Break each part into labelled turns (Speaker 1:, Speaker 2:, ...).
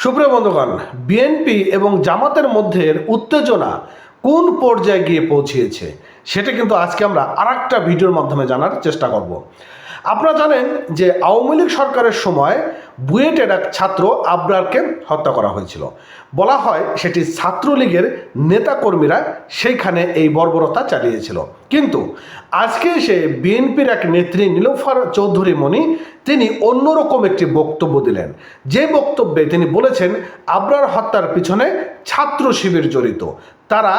Speaker 1: সুপ্রিয় বন্ধুগণ, বিএনপি এবং জামাতের মধ্যে উত্তেজনা কোন পর্যায়ে গিয়ে পৌঁছিয়েছে সেটা কিন্তু আজকে আমরা আরেকটা ভিডিওর মাধ্যমে জানার চেষ্টা করব। আপনারা জানেন যে আওয়ামী লীগ সরকারের সময় বুয়েটের এক ছাত্র আবরারকে হত্যা করা হয়েছিল। বলা হয় সেটি ছাত্রলীগের নেতাকর্মীরা সেইখানে এই বর্বরতা চালিয়েছিল। কিন্তু আজকে সে বিএনপির এক নেত্রী নীলুফার চৌধুরী মনি তিনি অন্যরকম একটি বক্তব্য দিলেন। যে বক্তব্যে তিনি বলেছেন আবরার হত্যার পিছনে ছাত্র শিবির জড়িত। তারা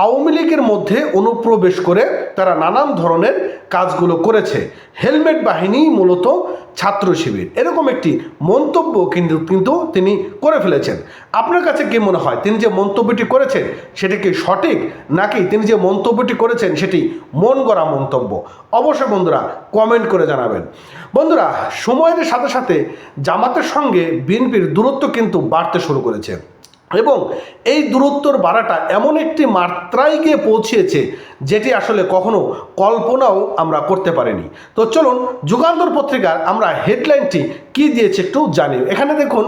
Speaker 1: আওয়ামী লীগের মধ্যে অনুপ্রবেশ করে তারা নানান ধরনের কাজগুলো করেছে। হেলমেট বাহিনী মূলত ছাত্র শিবির, এরকম একটি মন্তব্য কিন্তু তিনি করে ফেলেছেন। আপনার কাছে কি মনে হয় তিনি যে মন্তব্যটি করেছেন সেটি কি সঠিক, নাকি তিনি যে মন্তব্যটি করেছেন সেটি মন গড়া মন্তব্য? অবশ্যই বন্ধুরা কমেন্ট করে জানাবেন। বন্ধুরা, সময়ের সাথে সাথে জামাতের সঙ্গে বিএনপির দূরত্ব কিন্তু বাড়তে শুরু করেছে এবং এই দূরত্বর বাড়াটা এমন একটি মাত্রায় গিয়ে পৌঁছিয়েছে যেটি আসলে কখনো কল্পনাও আমরা করতে পারিনি। তো চলুন যুগান্তর পত্রিকার আমরা হেডলাইনটি কি দিয়েছে একটু জানি। এখানে দেখুন,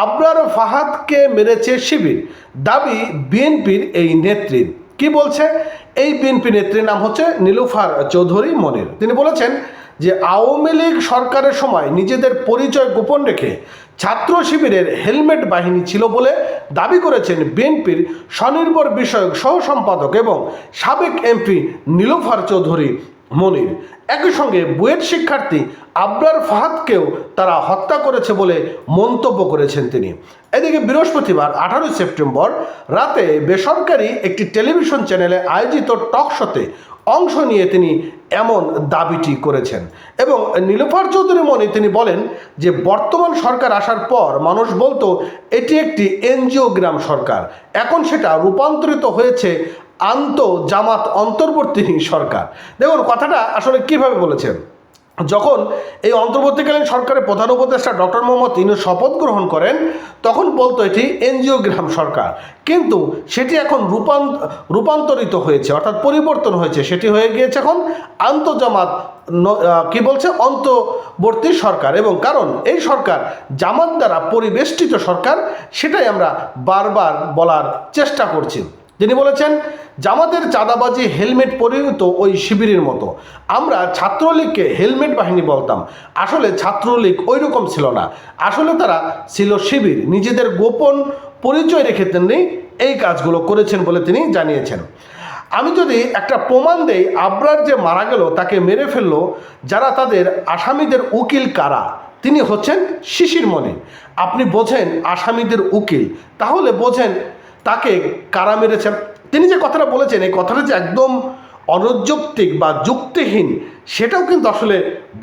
Speaker 1: আবরার ফাহাদকে মেরেছে শিবির, দাবি বিএনপির এই নেত্রীর। কি বলছে এই বিএনপি নেত্রীর নাম হচ্ছে নীলুফার চৌধুরী মনির। তিনি বলেছেন যে আওয়ামী লীগ সরকারের সময় নিজেদের পরিচয় গোপন রেখে ছাত্র শিবিরের হেলমেট বাহিনী ছিল বলে দাবি করেছেন বিএনপির স্বনির্ভর বিষয়ক সহ সম্পাদক এবং সাবেক এমপি নীলুফার চৌধুরী মনির। একই সঙ্গে বুয়েট শিক্ষার্থী আবরার ফাহাদকেও তারা হত্যা করেছে বলে মন্তব্য করেছেন তিনি। এদিকে বৃহস্পতিবার 18 সেপ্টেম্বর রাতে বেসরকারি একটি টেলিভিশন চ্যানেলে আয়োজিত টক শোতে অংশ নিয়ে তিনি এমন দাবিটি করেছেন এবং নীলুফার চৌধুরী মনি তিনি বলেন যে বর্তমান সরকার আসার পর মানুষ বলতো এটি একটি এনজিওগ্রাম সরকার, এখন সেটা রূপান্তরিত হয়েছে জামাত অন্তর্বর্তী সরকার। দেখুন কথাটা আসলে কিভাবে বলেছেন। যখন এই অন্তর্বর্তীকালীন সরকারের প্রধান উপদেষ্টা ডক্টর মোহাম্মদ ইউনূস শপথ গ্রহণ করেন তখন বলতো এটি এনজিওগ্রাম সরকার, কিন্তু সেটি এখন রূপান্তরিত হয়েছে, অর্থাৎ পরিবর্তন হয়েছে, সেটি হয়ে গিয়েছে এখন জামাত কি বলছে অন্তর্বর্তী সরকার। এবং কারণ এই সরকার জামাত দ্বারা পরিবেষ্টিত সরকার, সেটাই আমরা বারবার বলার চেষ্টা করছি। তিনি বলেছেন জামাতের চাঁদাবাজি হেলমেট পরিণত ওই শিবিরের মতো। আমরা ছাত্রলীগকে হেলমেট বাহিনী বলতাম, আসলে ছাত্রলীগ ওই রকম ছিল না, আসলে তারা ছিল শিবির, নিজেদের গোপন পরিচয় রেখে তিনি এই কাজগুলো করেছেন বলে তিনি জানিয়েছেন। আমি যদি একটা প্রমাণ দেই আবরার যে মারা গেল তাকে মেরে ফেললো যারা, তাদের আসামিদের উকিল কারা? তিনি হচ্ছেন শিশির মনি। আপনি বোঝেন আসামিদের উকিল, তাহলে বোঝেন তাকে কারা মেরেছেন। তিনি যে কথাটা বলেছেন এই কথাটা যে একদম অনৈযৌক্তিক বা যুক্তিহীন সেটাও কিন্তু আসলে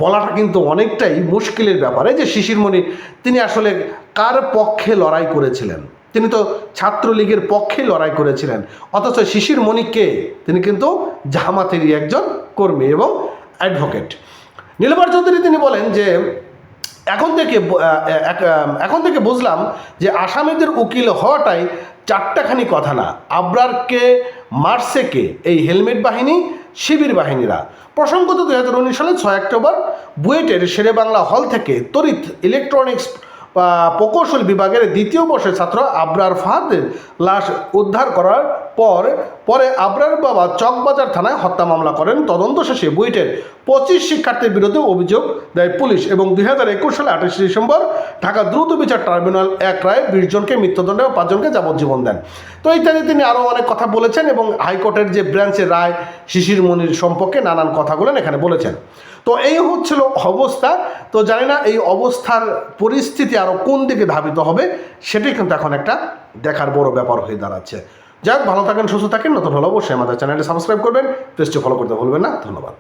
Speaker 1: বলাটা কিন্তু অনেকটাই মুশকিলের ব্যাপারে। যে শিশির মনি তিনি আসলে কার পক্ষে লড়াই করেছিলেন? তিনি তো ছাত্রলীগের পক্ষে লড়াই করেছিলেন, অথচ শিশির মনি কে? তিনি কিন্তু জামাতেরই একজন কর্মী এবং অ্যাডভোকেট। নীলুফার চৌধুরী তিনি বলেন যে এখন থেকে বুঝলাম যে আসামিদের উকিল হওয়াটাই চারটাখানি কথা না। আবরারকে মারছে কে? এই হেলমেট বাহিনী, শিবির বাহিনীরা। প্রসঙ্গত 2019 সালে 6 অক্টোবর বুয়েটের শেরেবাংলা হল থেকে তড়িৎ ইলেকট্রনিক্স প্রকৌশল বিভাগের দ্বিতীয় বর্ষের ছাত্র আবরার ফাহাদের লাশ উদ্ধার করার পরে আবরার বাবা চকবাজার থানায় হত্যা মামলা করেন। তদন্ত শেষে বুয়েটের 25 শিক্ষার্থীর বিরুদ্ধে অভিযোগ দেয় পুলিশ এবং 2021 সালে 28 ডিসেম্বর ঢাকা দ্রুত বিচার ট্রাইব্যুনাল 1 রায় 20 জনকে মৃত্যুদণ্ড এবং 5 জনকে যাবজ্জীবন দেন। তো ইত্যাদি তিনি আরও অনেক কথা বলেছেন এবং হাইকোর্টের যে ব্রাঞ্চের রায় শিশির মনির সম্পর্কে নানান কথাগুলো এখানে বলেছেন। তো এই হচ্ছিল অবস্থা। তো জানি না এই অবস্থার পরিস্থিতি আরও কোন দিকে ধাবিত হবে, সেটাই কিন্তু এখন একটা দেখার বড় ব্যাপার হয়ে দাঁড়াচ্ছে। যাক, ভালো থাকেন, সুস্থ থাকেন। নতুন হলে অবশ্যই আমাদের চ্যানেলটি সাবস্ক্রাইব করবেন, পেজটি ফলো করতে ভুলবেন না। ধন্যবাদ।